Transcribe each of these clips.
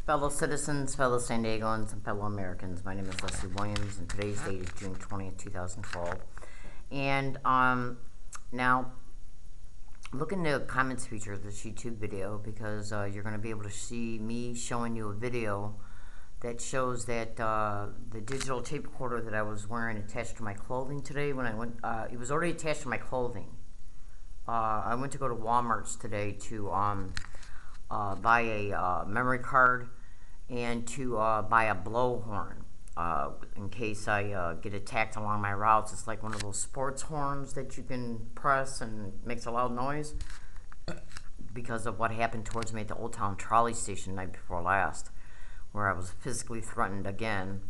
Fellow citizens, fellow San Diegans, and fellow Americans, my name is Leslie Williams, and today's date is June 20th, 2012. And now, look in the comments feature of this YouTube video because you're going to be able to see me showing you a video that shows that the digital tape recorder that I was wearing attached to my clothing today when I went, it was already attached to my clothing. I went to go to Walmart's today to buy a memory card and to buy a blowhorn in case I get attacked along my routes. It's like one of those sports horns that you can press and makes a loud noise because of what happened towards me at the Old Town Trolley Station the night before last, where I was physically threatened again.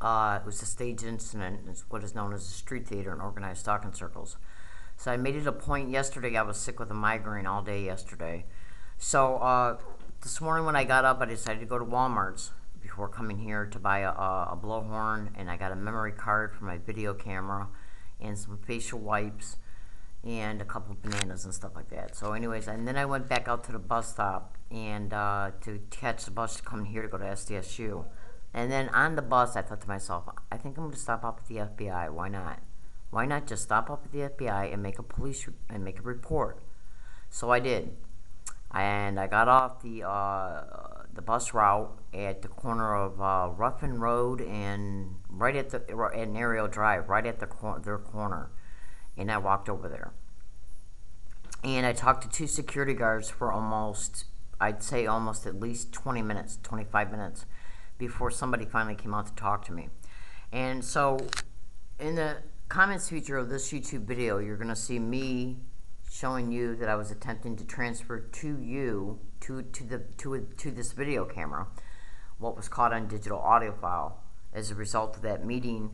It was a staged incident. It's what is known as a street theater in organized stalking circles. So I made it a point yesterday. I was sick with a migraine all day yesterday. So this morning when I got up, I decided to go to Walmart's before coming here to buy a blowhorn, and I got a memory card for my video camera and some facial wipes and a couple of bananas and stuff like that. So anyways, and then I went back out to the bus stop and to catch the bus to come here to go to SDSU. And then on the bus, I thought to myself, I think I'm going to stop up at the FBI. Why not? Why not just stop up at the FBI and make a report? So I did. And I got off the bus route at the corner of Ruffin Road and right at Aerial Drive, right at their corner. And I walked over there. And I talked to two security guards for I'd say almost at least 20 minutes, 25 minutes, before somebody finally came out to talk to me. And so in the comments feature of this YouTube video, you're going to see me showing you that I was attempting to transfer to you, to this video camera, what was caught on digital audio file as a result of that meeting,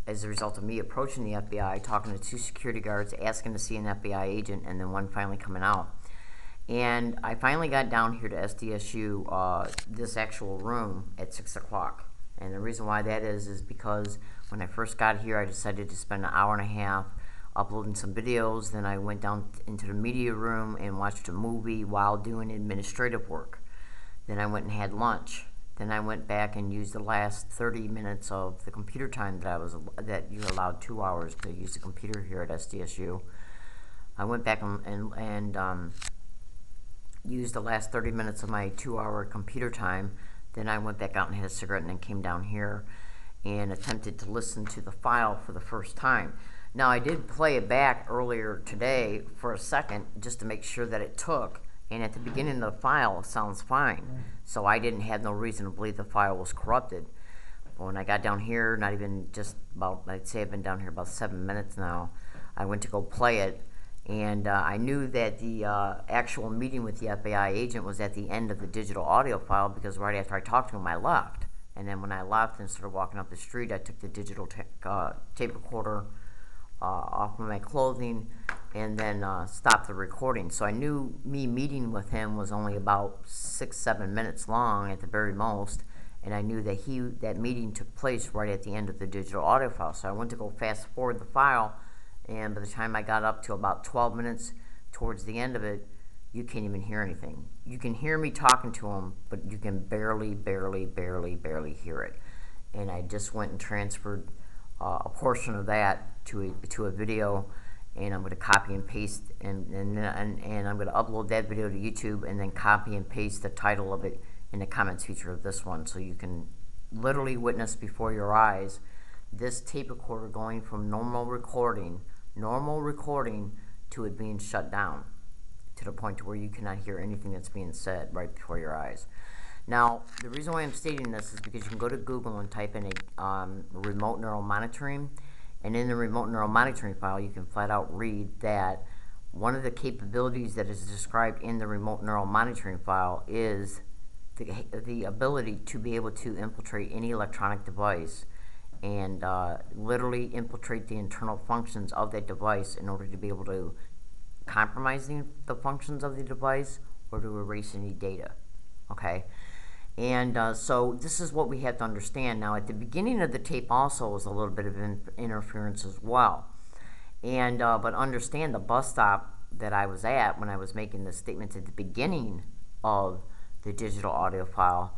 as a result of me approaching the FBI, talking to two security guards, asking to see an FBI agent, and then one finally coming out. And I finally got down here to SDSU, this actual room, at 6 o'clock. And the reason why that is because when I first got here, I decided to spend an hour and a half uploading some videos. Then I went down into the media room and watched a movie while doing administrative work. Then I went and had lunch. Then I went back and used the last 30 minutes of the computer time that you're allowed 2 hours to use the computer here at SDSU. I went back and used the last 30 minutes of my 2-hour computer time. Then I went back out and had a cigarette and then came down here and attempted to listen to the file for the first time. Now, I did play it back earlier today for a second just to make sure that it took, and at the beginning of the file, it sounds fine. So I didn't have no reason to believe the file was corrupted. But when I got down here, not even just about, I'd say I've been down here about 7 minutes now, I went to go play it, and I knew that the actual meeting with the FBI agent was at the end of the digital audio file because right after I talked to him, I left. And then when I left and started walking up the street, I took the digital tape recorder off of my clothing and then stopped the recording. So I knew me meeting with him was only about 6-7 minutes long at the very most, and I knew that that meeting took place right at the end of the digital audio file. So I went to go fast forward the file, and by the time I got up to about 12 minutes towards the end of it, you can't even hear anything. You can hear me talking to him, but you can barely hear it. And I just went and transferred a portion of that to a video, and I'm going to copy and paste, and I'm going to upload that video to YouTube, and then copy and paste the title of it in the comments feature of this one, so you can literally witness before your eyes this tape recorder going from normal recording to it being shut down to the point to where you cannot hear anything that's being said right before your eyes. Now, the reason why I'm stating this is because you can go to Google and type in a remote neural monitoring, and in the remote neural monitoring file, you can flat out read that one of the capabilities that is described in the remote neural monitoring file is the ability to be able to infiltrate any electronic device and literally infiltrate the internal functions of that device in order to be able to compromise the functions of the device or to erase any data. Okay? And so this is what we have to understand. Now, at the beginning of the tape also was a little bit of interference as well. And but understand the bus stop that I was at when I was making the statements at the beginning of the digital audio file,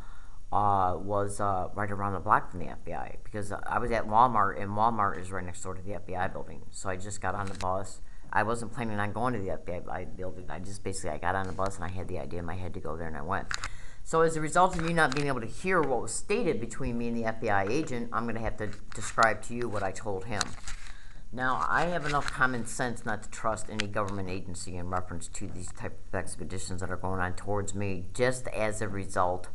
was right around the block from the FBI, because I was at Walmart, and Walmart is right next door to the FBI building. So I just got on the bus. I wasn't planning on going to the FBI building. I got on the bus, and I had the idea in my head to go there, and I went. So as a result of you not being able to hear what was stated between me and the FBI agent, I'm going to have to describe to you what I told him. Now, I have enough common sense not to trust any government agency in reference to these type of expeditions that are going on towards me, just as a result,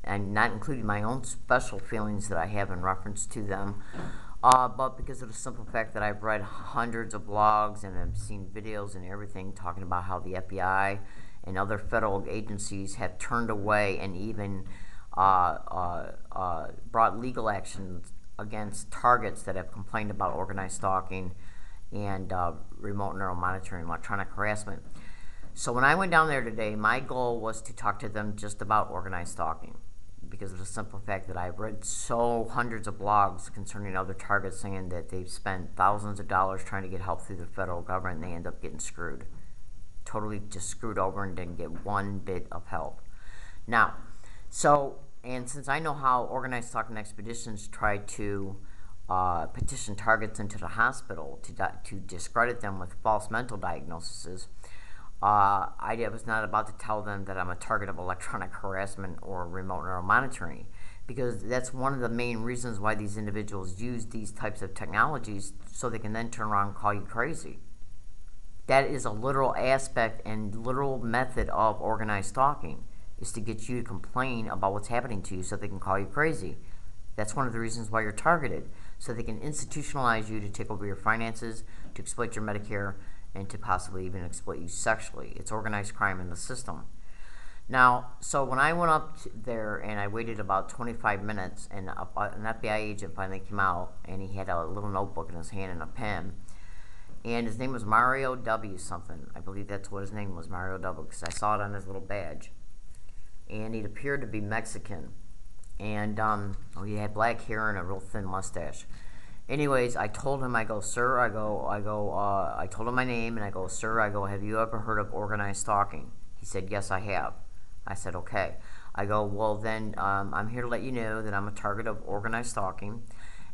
and not including my own special feelings that I have in reference to them, but because of the simple fact that I've read hundreds of blogs and I've seen videos and everything talking about how the FBI and other federal agencies have turned away and even brought legal actions against targets that have complained about organized stalking and remote neural monitoring, electronic harassment. So when I went down there today, my goal was to talk to them just about organized stalking, because of the simple fact that I've read hundreds of blogs concerning other targets saying that they've spent thousands of dollars trying to get help through the federal government, and they end up getting screwed. Totally just screwed over and didn't get one bit of help. Now, and since I know how organized stalking expeditions try to petition targets into the hospital to discredit them with false mental diagnoses, I was not about to tell them that I'm a target of electronic harassment or remote neural monitoring, because that's one of the main reasons why these individuals use these types of technologies, so they can then turn around and call you crazy. That is a literal aspect and literal method of organized stalking, is to get you to complain about what's happening to you so they can call you crazy. That's one of the reasons why you're targeted, so they can institutionalize you to take over your finances, to exploit your Medicare, and to possibly even exploit you sexually. It's organized crime in the system. Now, so when I went up there and I waited about 25 minutes, and an FBI agent finally came out, and he had a little notebook in his hand and a pen, and his name was Mario W. something. I believe that's what his name was, Mario W., because I saw it on his little badge. And he appeared to be Mexican, and he had black hair and a real thin mustache. Anyways, I told him, I go, sir, I told him my name, and I go, sir, have you ever heard of organized stalking? He said, yes, I have. I said, okay. I go, well, then I'm here to let you know that I'm a target of organized stalking,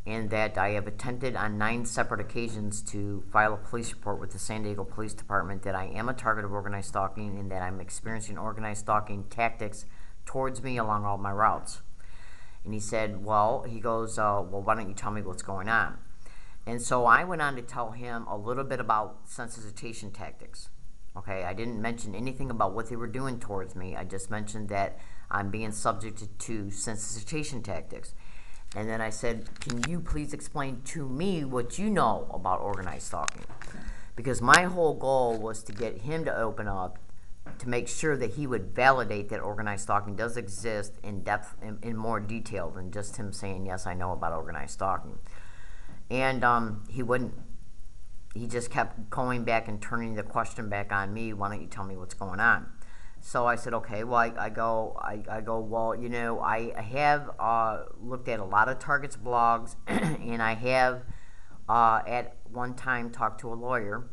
and that I have attempted on 9 separate occasions to file a police report with the San Diego Police Department that I am a target of organized stalking, and that I'm experiencing organized stalking tactics towards me along all my routes. And he said, well, why don't you tell me what's going on? And so I went on to tell him a little bit about sensitization tactics. Okay, I didn't mention anything about what they were doing towards me. I just mentioned that I'm being subjected to sensitization tactics. And then I said, can you please explain to me what you know about organized stalking? Because my whole goal was to get him to open up, to make sure that he would validate that organized stalking does exist in depth, in more detail than just him saying, yes, I know about organized stalking. And he wouldn't. He just kept going back and turning the question back on me. Why don't you tell me what's going on? So I said, okay, well, I go, well, you know, I have looked at a lot of targets blogs, and I have at one time talked to a lawyer,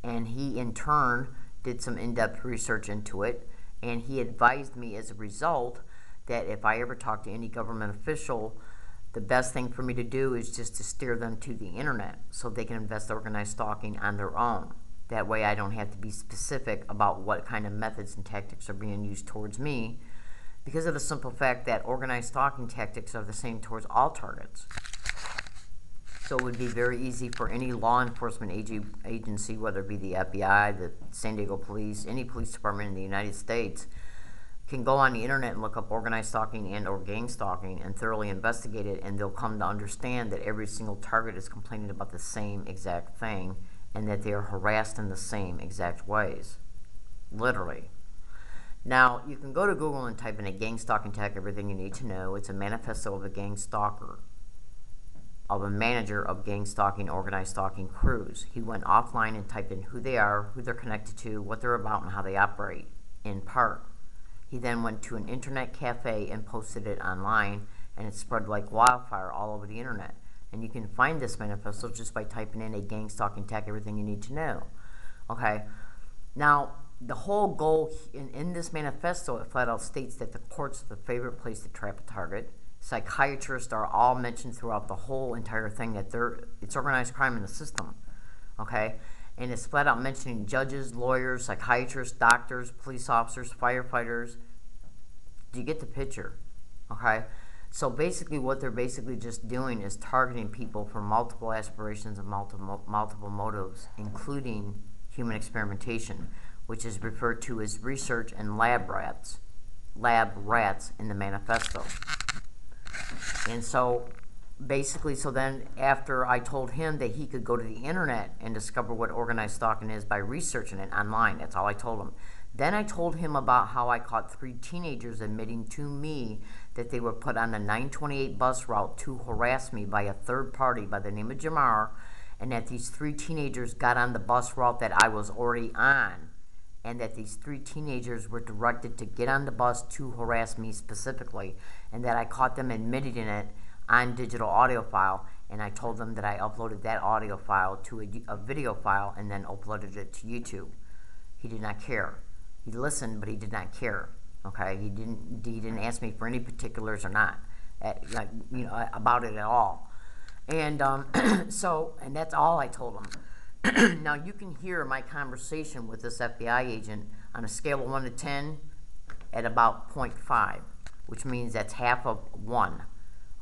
and he in turn did some in-depth research into it, and he advised me as a result that if I ever talk to any government official, the best thing for me to do is just to steer them to the internet so they can invest organized stalking on their own. That way I don't have to be specific about what kind of methods and tactics are being used towards me, because of the simple fact that organized stalking tactics are the same towards all targets. So it would be very easy for any law enforcement agency, whether it be the FBI, the San Diego Police, any police department in the United States, can go on the internet and look up organized stalking and or gang stalking and thoroughly investigate it, and they'll come to understand that every single target is complaining about the same exact thing, and that they are harassed in the same exact ways. Literally. Now, you can go to Google and type in a gang stalking tech, everything you need to know. It's a manifesto of a gang stalker, of a manager of gang stalking, organized stalking crews. He went offline and typed in who they are, who they're connected to, what they're about, and how they operate, in part. He then went to an internet cafe and posted it online, and it spread like wildfire all over the internet. And you can find this manifesto just by typing in a gang stalking tech, everything you need to know. Okay, now the whole goal in this manifesto, it flat out states that the courts are the favorite place to trap a target. Psychiatrists are all mentioned throughout the whole entire thing, that it's organized crime in the system, okay? And it's flat out mentioning judges, lawyers, psychiatrists, doctors, police officers, firefighters. Do you get the picture? Okay? So basically what they're basically just doing is targeting people for multiple aspirations and multiple motives, including human experimentation, which is referred to as research and lab rats in the manifesto. And so basically, so then after I told him that he could go to the internet and discover what organized stalking is by researching it online, that's all I told him. Then I told him about how I caught 3 teenagers admitting to me that they were put on the 928 bus route to harass me by a third party by the name of Jamar, and that these 3 teenagers got on the bus route that I was already on, and that these 3 teenagers were directed to get on the bus to harass me specifically, and that I caught them admitting it on digital audio file, and I told them that I uploaded that audio file to a video file and then uploaded it to YouTube. He did not care. He listened, but he did not care. Okay, he didn't ask me for any particulars or not, about it at all. And and that's all I told him. Now you can hear my conversation with this FBI agent on a scale of 1 to 10 at about 0.5, which means that's half of 1.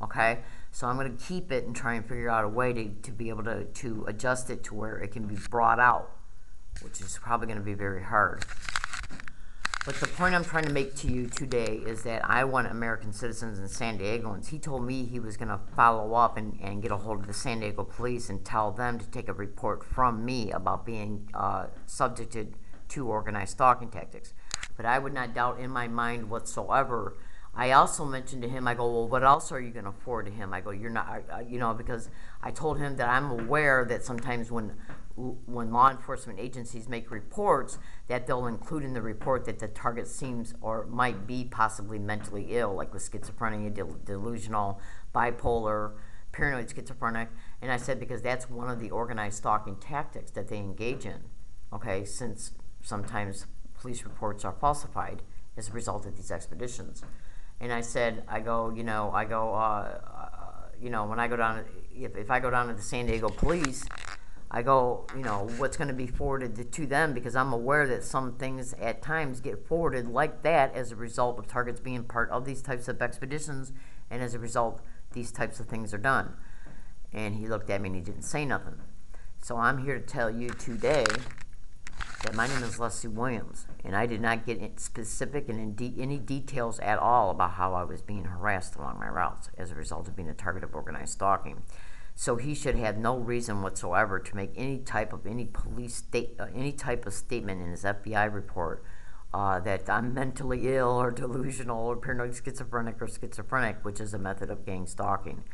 Okay, so I'm going to keep it and try and figure out a way to be able to adjust it to where it can be brought out, which is probably going to be very hard. But the point I'm trying to make to you today is that I want American citizens and San Diegans. He told me he was going to follow up and get a hold of the San Diego police and tell them to take a report from me about being subjected to organized stalking tactics. But I would not doubt in my mind whatsoever. I also mentioned to him, I go, well, what else are you going to forward to him? I go, you're not, because I told him that I'm aware that sometimes when law enforcement agencies make reports, that they'll include in the report that the target seems or might be possibly mentally ill, like with schizophrenia, delusional, bipolar, paranoid schizophrenic. And I said, because that's one of the organized stalking tactics that they engage in, okay, since sometimes police reports are falsified as a result of these expeditions. And I said, when I go down, if I go down to the San Diego police, I go, what's going to be forwarded to them, because I'm aware that some things at times get forwarded like that as a result of targets being part of these types of expeditions, and as a result, these types of things are done. And he looked at me and he didn't say nothing. So I'm here to tell you today that my name is Leslie Williams, and I did not get specific and any details at all about how I was being harassed along my routes as a result of being a target of organized stalking. So he should have no reason whatsoever to make any type of statement in his FBI report that I'm mentally ill or delusional or paranoid schizophrenic, which is a method of gang stalking.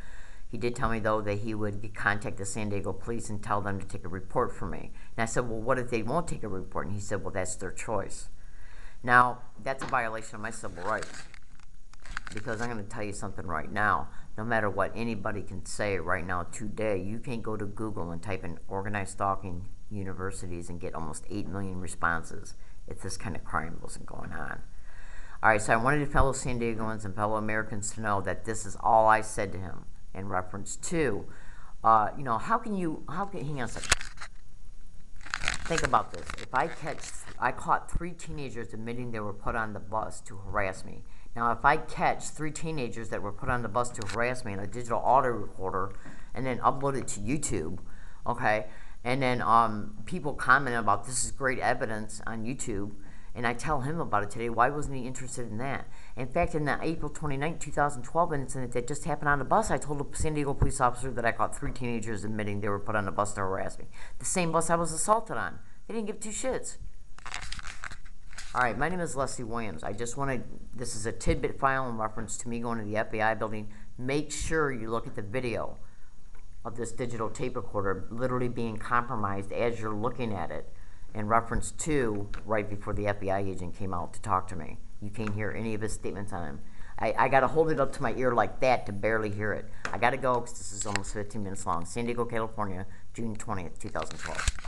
He did tell me, though, that he would contact the San Diego police and tell them to take a report for me. And I said, well, what if they won't take a report? And he said, well, that's their choice. Now, that's a violation of my civil rights, because I'm going to tell you something right now. No matter what anybody can say right now today, you can go to Google and type in organized stalking universities and get almost 8 million responses if this kind of crime wasn't going on. All right, so I wanted fellow San Diegans and fellow Americans to know that this is all I said to him in reference to, hang on a second. Think about this. If I caught 3 teenagers admitting they were put on the bus to harass me. Now, if I catch 3 teenagers that were put on the bus to harass me in a digital audio recorder and then upload it to YouTube, okay, and then people comment about this is great evidence on YouTube, and I tell him about it today, why wasn't he interested in that? In fact, in the April 29, 2012 incident that just happened on the bus, I told a San Diego police officer that I caught 3 teenagers admitting they were put on the bus to harass me. The same bus I was assaulted on. They didn't give 2 shits. All right, my name is Leslie Williams. I just want to, this is a tidbit file in reference to me going to the FBI building. Make sure you look at the video of this digital tape recorder literally being compromised as you're looking at it, in reference to right before the FBI agent came out to talk to me. You can't hear any of his statements on him. I got to hold it up to my ear like that to barely hear it. I got to go because this is almost 15 minutes long. San Diego, California, June 20th, 2012.